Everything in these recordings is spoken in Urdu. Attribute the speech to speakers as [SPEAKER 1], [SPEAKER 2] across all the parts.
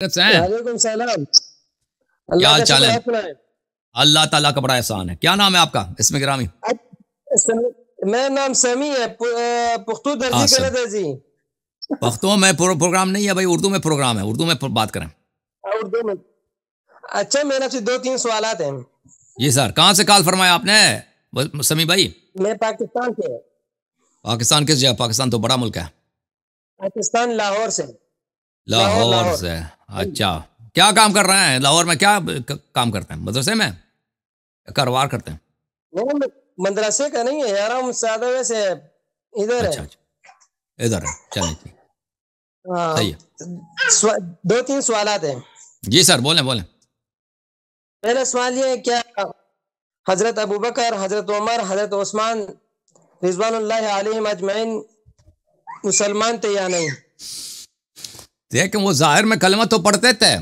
[SPEAKER 1] ہیں؟
[SPEAKER 2] وعلیکم السلام۔
[SPEAKER 1] کیا
[SPEAKER 2] اللہ
[SPEAKER 1] حال
[SPEAKER 2] کا
[SPEAKER 1] چال
[SPEAKER 2] شکر
[SPEAKER 1] ہے؟
[SPEAKER 2] ہے سنائیں۔
[SPEAKER 1] اللہ تعالیٰ کا بڑا احسان ہے۔ کیا نام ہے آپ کا اسم گرامی؟
[SPEAKER 2] میرا نام سمی ہے، پختو درجی
[SPEAKER 1] سر
[SPEAKER 2] کہنا جی۔
[SPEAKER 1] پختوں میں پروگرام نہیں ہے بھائی، اردو میں پروگرام ہے، اردو میں بات کریں۔
[SPEAKER 2] اردو میں اچھا، میرے آپ سے 2-3 سوالات ہیں۔
[SPEAKER 1] جی سر، کہاں سے کال فرمایا آپ نے سمی بھائی؟
[SPEAKER 2] میں پاکستان سے۔
[SPEAKER 1] پاکستان کس جگہ؟ پاکستان تو بڑا ملک ہے۔
[SPEAKER 2] پاکستان لاہور سے۔
[SPEAKER 1] لاہور سے؟ اچھا، کیا کام کر رہے ہیں لاہور میں؟ کیا کام کرتے ہیں؟ مدرسے میں کاروبار کرتے ہیں؟
[SPEAKER 2] نہیں، مدرسے کا نہیں ہے یار، ہم سادہ ویسے ادھر ہے۔
[SPEAKER 1] اچھا ادھر ہے، چلیں ٹھیک، صحیح ہے۔
[SPEAKER 2] 2-3 سوالات ہیں
[SPEAKER 1] جی سر، بولیں۔
[SPEAKER 2] پہلا سوال یہ ہے، کیا حضرت ابوبکر، حضرت عمر، حضرت عثمان رضوان اللہ علیہم اجمعین مسلمان تھے یا نہیں؟
[SPEAKER 1] دیکھیں، وہ ظاہر میں کلمہ تو پڑھتے تھے،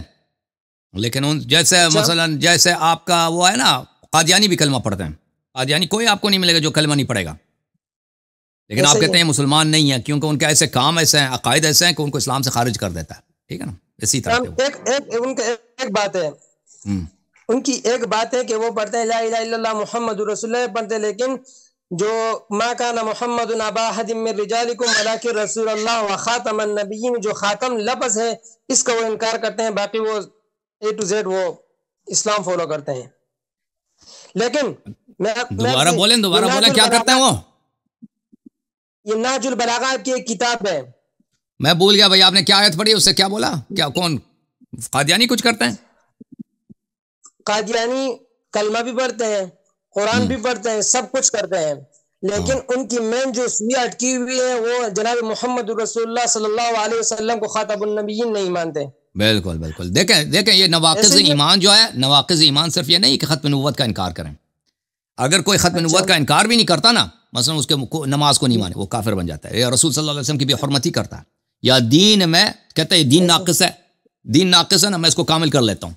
[SPEAKER 1] لیکن جیسے مثلا جیسے آپ کا وہ ہے نا، قادیانی بھی کلمہ پڑھتے ہیں۔ قادیانی کوئی آپ کو نہیں ملے گا جو کلمہ نہیں پڑھے گا، لیکن آپ کہتے ہیں مسلمان نہیں ہیں، کیونکہ ان کے ایسے کام ایسے ہیں، عقائد ایسے ہیں کہ ان کو اسلام سے خارج کر دیتا ہے۔ ٹھیک ہے نا؟ اسی طرح
[SPEAKER 2] ان کا ایک بات ہے، ان کی ایک بات ہے کہ وہ پڑھتے ہیں لا الہ الا اللہ محمد رسول اللہ پڑھتے ہیں، لیکن جو ما کان محمد ابا احد من رجالکم ولکن رسول اللہ وخاتم النبیین، جو خاتم لفظ ہے اس کا وہ انکار کرتے ہیں، باقی وہ A to Z وہ اسلام فالو کرتے ہیں۔ لیکن
[SPEAKER 1] دوبارہ بولیں کیا کرتے ہیں وہ؟
[SPEAKER 2] یہ نہج البلاغہ کی ایک کتاب ہے۔
[SPEAKER 1] میں بھول گیا بھائی، آپ نے کیا آیت پڑھی؟ اس سے کیا بولا؟ کیا کون قادیانی کچھ کرتے ہیں؟
[SPEAKER 2] قادیانی کلمہ بھی پڑھتے ہیں، قرآن بھی پڑھتے ہیں، سب کچھ کرتے ہیں، لیکن ان کی مین جو سوئی اٹکی ہوئی ہے وہ جناب محمد رسول اللہ صلی اللہ علیہ وسلم کو خاتم النبیین نہیں مانتے۔
[SPEAKER 1] بالکل۔ دیکھیں یہ نواقض ایمان جو ہے، نواقض ایمان صرف یہ نہیں کہ ختم نبوت کا انکار کریں۔ اگر کوئی ختم نبوت کا انکار بھی نہیں کرتا نا، مثلا اس کے نماز کو نہیں مانے، وہ کافر بن جاتا ہے، یا رسول صلی اللہ علیہ وسلم کی بھی حرمت ہی کرتا ہے، یا دین میں کہتا ہے دین ناقص ہے نا، میں اس کو کامل کر لیتا ہوں۔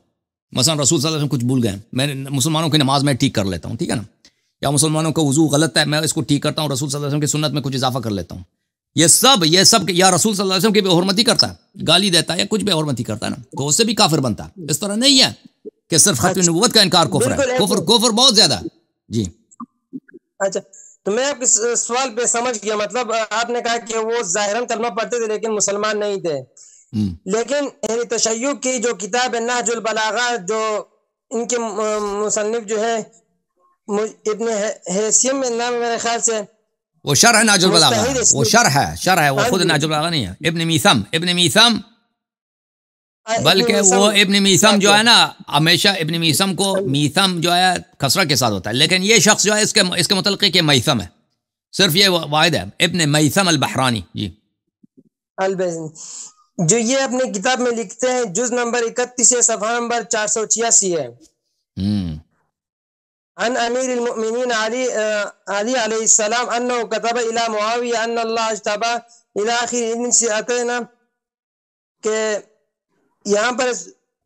[SPEAKER 1] مثلا رسول صلی اللہ علیہ وسلم کچھ بھول گئے، میں مسلمانوں کی نماز میں ٹھیک کر لیتا ہوں، ٹھیک ہے نا، یا مسلمانوں کا وضو غلط ہے، میں اس کو ٹھیک کرتا ہوں، رسول صلی اللہ علیہ وسلم کی سنت میں کچھ اضافہ کر لیتا ہوں۔ یہ سب یا رسول صلی اللہ علیہ وسلم کی بے حرمتی کرتا ہے، گالی دیتا ہے، یا کچھ بے حرمتی کرتا ہے نا، تو اس سے بھی کافر بنتا ہے۔ اس طرح نہیں ہے کہ صرف ختم نبوت کا انکار کفر ہے، کفر بہت زیادہ ہے۔ جی
[SPEAKER 2] اچھا، تو میں آپ کے سوال پہ سمجھ گیا، مطلب آپ نے کہا کہ وہ ظاہراً کلمہ پڑھتے تھے لیکن مسلمان نہیں تھے، لیکن تشیع کی جو کتاب ہے نہج البلاغہ، جو ان کے مصنف جو ہے ابن حیثم میں نام میرے خیال سے،
[SPEAKER 1] وہ شرح نہج البلاغہ، وہ شرح ہے، وہ خود نہج البلاغہ نہیں ہے۔ ابن میثم بلکہ وہ ابن میثم جو ہے نا، ہمیشہ ابن میثم کو میثم جو ہے کسرہ کے ساتھ ہوتا ہے، لیکن یہ شخص جو ہے اس کے متعلق کہ میثم ہے، صرف یہ واحد ہے، ابن میثم البحرانی۔ جی
[SPEAKER 2] جو یہ اپنے کتاب میں لکھتے ہیں، جز نمبر 31 ہے، صفحہ نمبر 486 ہے، عن امیر المؤمنین علی علیہ السلام انه كتب الى معاویہ ان اللہ اجتبا الى آخر ان سے اتینا، کہ یہاں پر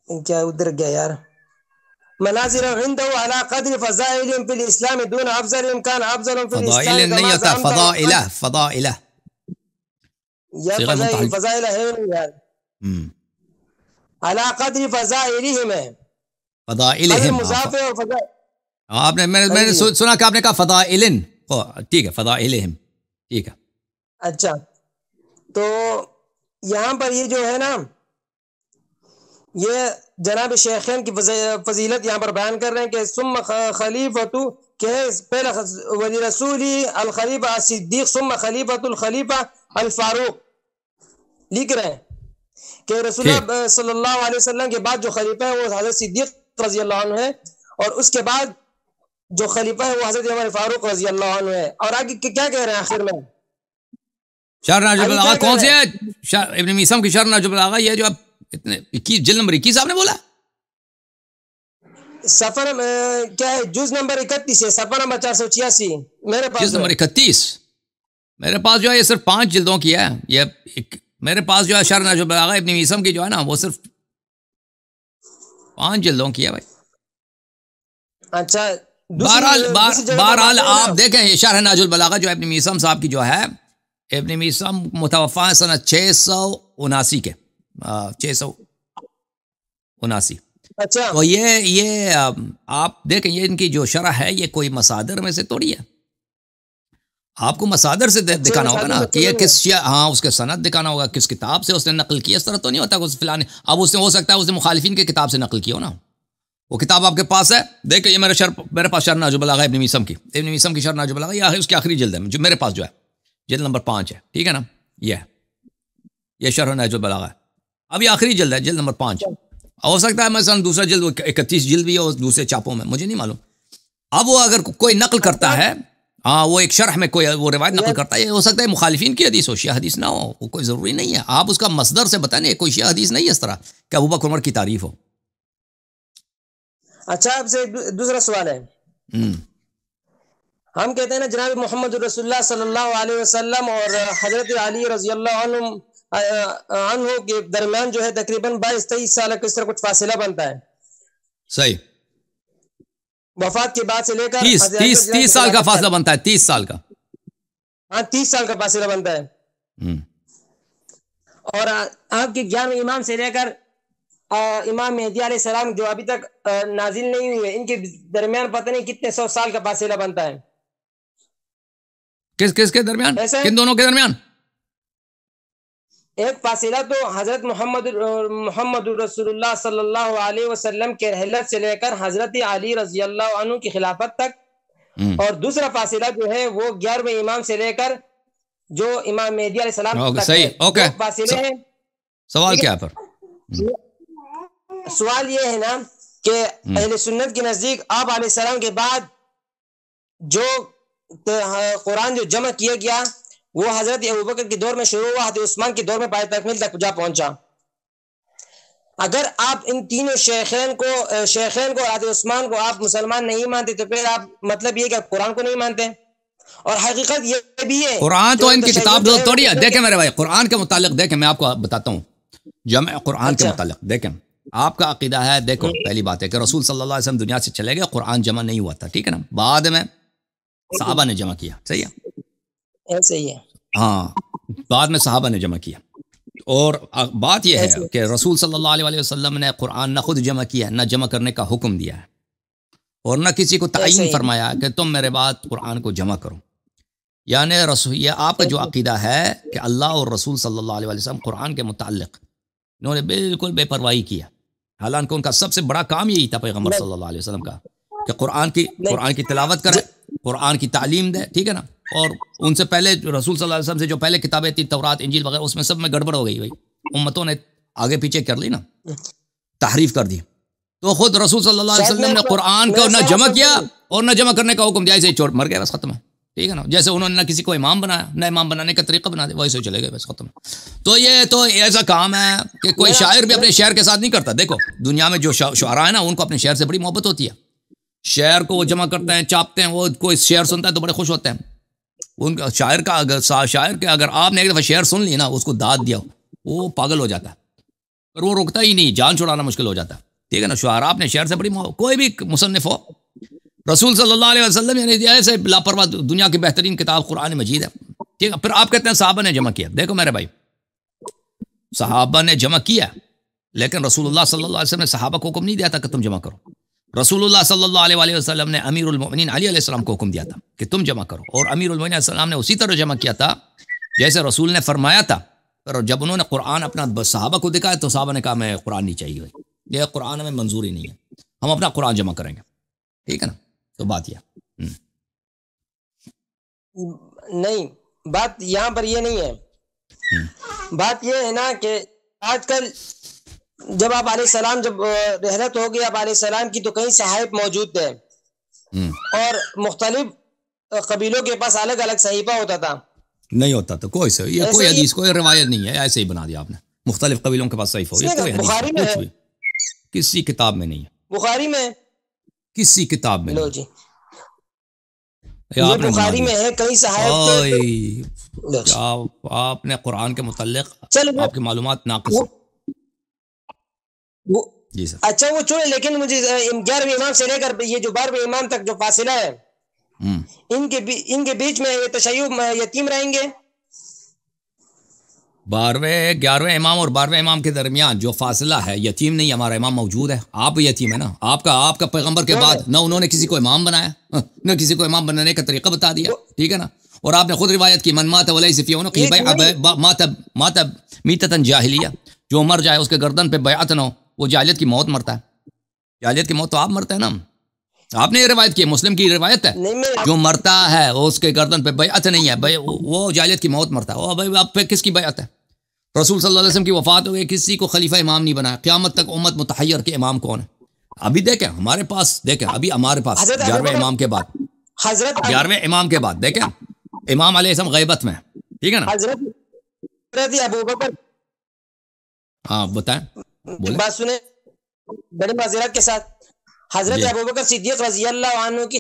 [SPEAKER 2] کیا ادھر گیا یار، مناظر عنده على قدر فضائلهم في الاسلام دون افضلهم كان افضلهم في الاسلام،
[SPEAKER 1] فضائل نہیں ہوتا، فضائلہ
[SPEAKER 2] یا فضائل ہے نہیں یار، على قدر فضائلهم ہے،
[SPEAKER 1] فضائلهم
[SPEAKER 2] مضاف ہے، اور فضائل
[SPEAKER 1] آپ نے میں نے سنا کہ آپ نے کہا فضائلن، ٹھیک ہے، فضائلہم، ٹھیک ہے۔
[SPEAKER 2] اچھا، تو یہاں پر یہ جو ہے نا، یہ جناب شیخین کی فضیلت یہاں پر بیان کر رہے ہیں کہ ثم خلیفۃ، کہ پہلا ولی رسولی الخلیفہ الصدیق ثم خلیفۃ الخلیفہ الفاروق، لکھ رہے ہیں کہ رسول اللہ صلی اللہ علیہ وسلم کے بعد جو خلیفہ ہے وہ حضرت صدیق رضی اللہ عنہ ہے، اور اس کے بعد جو خلیفہ ہے وہ حضرت عمر فاروق رضی اللہ عنہ ہے۔ اور آگے کیا کہہ رہے ہیں آخر میں؟
[SPEAKER 1] شرح نہج البلاغہ کون سی ہے؟ ابن میثم کی شرح نہج البلاغہ، یہ جو اتنے 21 جلد نمبر 21 آپ نے بولا،
[SPEAKER 2] سفر کیا ہے، جز نمبر 31 ہے، سفر نمبر 486 میرے پاس،
[SPEAKER 1] جز نمبر 31 میرے پاس جو ہے، یہ صرف 5 جلدوں کی ہے، یہ میرے پاس جو ہے شرح نہج البلاغہ ابن میثم کی جو ہے نا، وہ صرف 5 جلدوں کی ہے بھائی۔
[SPEAKER 2] اچھا،
[SPEAKER 1] بہرحال آپ دیکھیں، یہ شرح نہج البلاغہ جو ابن میثم صاحب کی جو ہے، ابن میثم متوفا ہے سنہ 679 کے، 600 79.
[SPEAKER 2] اچھا
[SPEAKER 1] تو یہ آپ دیکھیں یہ ان کی جو شرح ہے یہ کوئی مصادر میں سے تھوڑی ہے. آپ کو مصادر سے دکھانا ہوگا نا کہ یہ کس ہاں اس کے سند دکھانا ہوگا کس کتاب سے اس نے نقل کی. اس طرح تو نہیں ہوتا کہ فلاں اب اس نے ہو سکتا ہے اس نے مخالفین کی کتاب سے نقل کی ہو نا. وہ کتاب آپ کے پاس ہے دیکھیں یہ میرے پاس شرح نہج البلاغہ ابن میثم کی شرح نہج البلاغہ یہ اس کی آخری جلد ہے جو میرے پاس جو ہے جلد نمبر 5 ہے. ٹھیک ہے نا. یہ شرح نہج البلاغہ ہے. اب یہ آخری جلد ہے جلد نمبر 5. ہو سکتا ہے مثلا دوسرا جلد 31 جلد بھی ہو دوسرے چاپوں میں مجھے نہیں معلوم. اب وہ اگر کوئی نقل کرتا ہے ہاں وہ ایک شرح میں کوئی وہ روایت نقل کرتا ہے ہو سکتا ہے مخالفین کی حدیث ہو شیعہ حدیث نہ ہو. وہ کوئی ضروری نہیں ہے. آپ اس کا مصدر سے بتائیں کوئی شیعہ حدیث نہیں ہے اس طرح کہ ابوبکر عمر کی تعریف ہو.
[SPEAKER 2] اچھا آپ سے دوسرا سوال ہے. ہم کہتے ہیں نا جناب محمد رسول اللہ صلی اللہ علیہ وسلم اور حضرت علی رضی اللہ عنہ کے درمیان جو ہے تقریباً 22-23 سال کا اس طرح کچھ فاصلہ بنتا ہے.
[SPEAKER 1] صحیح.
[SPEAKER 2] وفات کے بعد سے لے کر
[SPEAKER 1] 30 سال کا فاصلہ بنتا ہے. 30 سال کا.
[SPEAKER 2] ہاں 30 سال کا فاصلہ بنتا ہے. اور آپ کے 11ویں امام سے لے کر امام مہدی علیہ السلام جو ابھی تک نازل نہیں ہوئے ان کے درمیان پتہ نہیں کتنے 100 سال کا فاصلہ بنتا ہے.
[SPEAKER 1] کس کے درمیان کن دونوں کے درمیان؟
[SPEAKER 2] ایک فاصلہ تو حضرت محمد رسول اللہ صلی اللہ علیہ وسلم کے رحلت سے لے کر حضرت علی رضی اللہ عنہ کی خلافت تک اور دوسرا فاصلہ جو ہے وہ 11ویں امام سے لے کر جو امام مہدی علیہ السلام تک
[SPEAKER 1] صحیح. اوکے
[SPEAKER 2] فاصلے ہیں.
[SPEAKER 1] سوال کیا پر
[SPEAKER 2] سوال یہ ہے نا کہ اہل سنت کے نزدیک آپ علیہ السلام کے بعد جو قرآن جو جمع کیا گیا وہ حضرت ابوبکر کے دور میں شروع ہوا حضرت عثمان کے دور میں پایہ تکمیل تک جا پہنچا. اگر آپ ان تینوں شیخین کو حضرت عثمان کو آپ مسلمان نہیں مانتے تو پھر آپ مطلب یہ کہ آپ قرآن کو نہیں مانتے. اور حقیقت یہ بھی ہے
[SPEAKER 1] قرآن تو ان کی کتاب توڑی ہے. دیکھیں میرے بھائی قرآن کے متعلق دیکھیں میں آپ کو بتاتا ہوں جمع قرآن کے متعلق دیکھیں آپ کا عقیدہ ہے. دیکھو پہلی بات ہے کہ رسول صلی اللہ علیہ وسلم دنیا سے چلے گئے قرآن جمع نہیں ہوا تھا. ٹھیک ہے نا. بعد میں صحابہ نے جمع کیا. صحیح ہے.
[SPEAKER 2] ایسے ہی ہے.
[SPEAKER 1] ہاں بعد میں صحابہ نے جمع کیا. اور بات یہ ہے کہ رسول صلی اللہ علیہ وسلم نے قرآن نہ خود جمع کیا نہ جمع کرنے کا حکم دیا ہے اور نہ کسی کو تعین فرمایا کہ تم میرے بعد قرآن کو جمع کرو. یعنی یہ آپ کا جو عقیدہ ہے کہ اللہ اور رسول صلی اللہ علیہ وسلم قرآن کے متعلق انہوں نے بالکل بے پرواہی کیا. حالانکہ ان کا سب سے بڑا کام یہی تھا پیغمبر صلی اللہ علیہ وسلم کا کہ قرآن کی تلاوت کرے قرآن کی تعلیم دے. ٹھیک ہے نا. اور ان سے پہلے رسول صلی اللہ علیہ وسلم سے جو پہلے کتابیں تھیں تورات انجیل وغیرہ اس میں سب میں گڑبڑ ہو گئی بھائی. امتوں نے آگے پیچھے کر لی نا تحریف کر دی. تو خود رسول صلی اللہ علیہ وسلم نے قرآن کو نہ جمع کیا اور نہ جمع کرنے کا حکم دیا. اسے چوٹ مر گیا بس ختم ہے. ٹھیک ہے نا. جیسے انہوں نے نہ کسی کو امام بنایا نہ امام بنانے کا طریقہ بنا دیا ویسے چلے گئے بس ختم. تو یہ تو ایسا کام ہے کہ کوئی شاعر بھی اپنے شعر کے ساتھ نہیں کرتا. دیکھو دنیا میں جو شعراء ہیں نا ان کو اپنے شعر سے بڑی محبت ہوتی ہے. شعر کو وہ جمع کرتے ہیں چاپتے ہیں. وہ کوئی شعر سنتا ہے تو بڑے خوش ہوتے ہیں. ان کا شاعر کے اگر آپ نے ایک دفعہ شعر سن لی نا اس کو داد دیا وہ پاگل ہو جاتا ہے اور وہ رکتا ہی نہیں. جان چھڑانا مشکل ہو جاتا ہے. ٹھیک ہے نا. شعراء اپنے شعر سے بڑی کوئی بھی مصنف ہو رسول صلی اللہ علیہ وسلم یعنی ایسے لاپرواہ دنیا کی بہترین کتاب قرآن مجید ہے. ٹھیک ہے. پھر آپ کہتے ہیں صحابہ نے جمع کیا. دیکھو میرے بھائی صحابہ نے جمع کیا لیکن رسول اللہ صلی اللہ علیہ وسلم نے صحابہ کو حکم نہیں دیا تھا کہ تم جمع کرو. رسول اللہ صلی اللہ علیہ وسلم نے امیر المؤمنین علی علیہ السلام کو حکم دیا تھا کہ تم جمع کرو اور امیر المؤمنین علیہ السلام نے اسی طرح جمع کیا تھا جیسے رسول نے فرمایا تھا. اور جب انہوں نے قرآن اپنا صحابہ کو دکھایا تو صحابہ نے کہا میں قرآن نہیں چاہیے بھائی یہ قرآن ہمیں منظوری نہیں ہے ہم اپنا قرآن جمع کریں گے. ٹھیک ہے نا. تو بات یہ
[SPEAKER 2] نہیں بات یہاں پر یہ نہیں ہے. بات یہ ہے نا کہ آج کل جب آپ علیہ السلام جب رحلت ہو گئی آپ علیہ السلام کی تو کئی صحائف موجود تھے اور مختلف قبیلوں کے پاس الگ الگ صحیفہ ہوتا تھا. نہیں
[SPEAKER 1] ہوتا تو کوئی سے یہ کوئی حدیث کوئی روایت نہیں ہے. ایسے ہی بنا دیا آپ نے. مختلف قبیلوں کے پاس صحیفہ یہ کوئی
[SPEAKER 2] بخاری میں ہے
[SPEAKER 1] کسی کتاب میں نہیں ہے.
[SPEAKER 2] بخاری میں
[SPEAKER 1] کسی کتاب میں
[SPEAKER 2] لو جی یہ بخاری میں ہے کئی صحائف.
[SPEAKER 1] آپ نے قرآن کے متعلق آپ کی معلومات ناقص ہیں. جی سر.
[SPEAKER 2] اچھا وہ چھوڑے لیکن مجھے 11ویں امام سے لے کر یہ جو 12ویں امام تک جو فاصلہ ہے ان کے بیچ میں یہ تشیع یتیم رہیں گے.
[SPEAKER 1] 12 11ویں امام اور 12ویں امام کے درمیان جو فاصلہ ہے، یتیم نہیں، ہمارا امام موجود ہے. آپ یتیم ہے نا. آپ کا پیغمبر کے بعد نہ انہوں نے کسی کو امام بنایا، نہ کسی کو امام بنانے کا طریقہ بتا دیا. ٹھیک ہے نا. اور آپ نے خود روایت کی، من مات ولیس فی عنقہ مات میتۃ جاہلیہ، جو مر جائے اس کے گردن پہ بیعت نہ ہو وہ جاہلیت کی موت مرتا ہے. جاہلیت کی موت تو آپ مرتے ہیں نا. آپ نے یہ روایت کی، مسلم کی روایت ہے. جو مرتا ہے اس کے گردن پہ بیعت نہیں ہے، وہ جاہلیت کی موت مرتا ہے. وہ بھائی آپ پہ کس کی بیعت ہے؟ رسول صلی اللہ علیہ وسلم کی وفات ہو گئی، کسی کو خلیفہ امام نہیں بنایا. قیامت تک امت متحیر کے امام کون ہے؟ ابھی دیکھیں ہمارے پاس، ابھی ہمارے پاس 11ویں امام کے بعد،
[SPEAKER 2] حضرت
[SPEAKER 1] 11ویں امام کے بعد دیکھیں امام علیہ السلام غیبت میں. ٹھیک ہے نا.
[SPEAKER 2] حضرت ابوبکر،
[SPEAKER 1] ہاں بتائیں، بولیں.
[SPEAKER 2] بات سنیں بڑی معذرت کے ساتھ. حضرت ابوبکر صدیق رضی اللہ عنہ کی